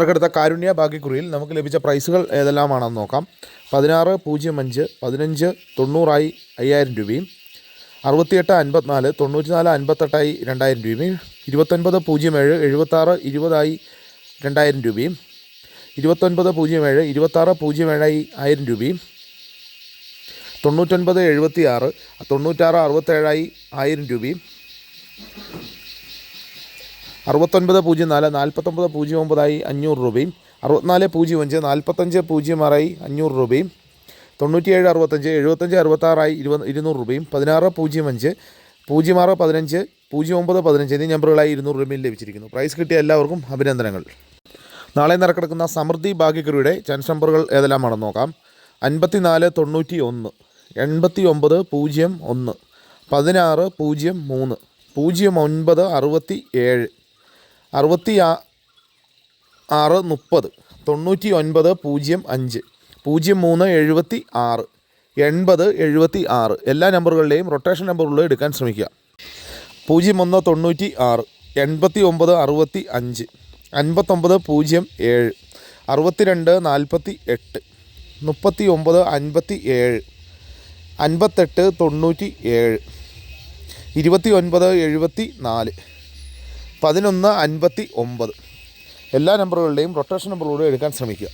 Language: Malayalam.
നറുക്കെടുത്ത കാരുണ്യ ഭാഗ്യക്കുറിയിൽ നമുക്ക് ലഭിച്ച പ്രൈസുകൾ ഏതെല്ലാമാണെന്ന് നോക്കാം. 16.05 15 90 5000 രൂപയും, 68.54 94 58 2000 രൂപയും, 29.07 76 20 2000 രൂപയും, 29.07 26 07 1000 രൂപയും, 99.76 96 67 1000 രൂപയും, 69.04 49.09 500 രൂപയും, 64.05 45.06 500 രൂപയും, 97.65 75 66 200 രൂപയും, 16.05 06 15 09 15 എന്നീ നമ്പറുകളായി 200 രൂപയും ലഭിച്ചിരിക്കുന്നു. പ്രൈസ് കിട്ടിയ എല്ലാവർക്കും അഭിനന്ദനങ്ങൾ. നാളെ നറുക്കെടുക്കുന്ന സമൃദ്ധി ഭാഗ്യക്കുറിയുടെ ചാൻസ് നമ്പറുകൾ ഏതെല്ലാമാണെന്ന് നോക്കാം. 54 91 89 01 16 03 09 67 66 30 99 05 03 76 80 76 എല്ലാ നമ്പറുകളുടെയും റൊട്ടേഷൻ നമ്പറുകൾ എടുക്കാൻ ശ്രമിക്കുക. 01 96 89 65 59 07 62 48 39 57 58 97 29 74 11 59 എല്ലാ നമ്പറുകളുടെയും റൊട്ടേഷൻ നമ്പറുകൾ എടുക്കാൻ ശ്രമിക്കുക.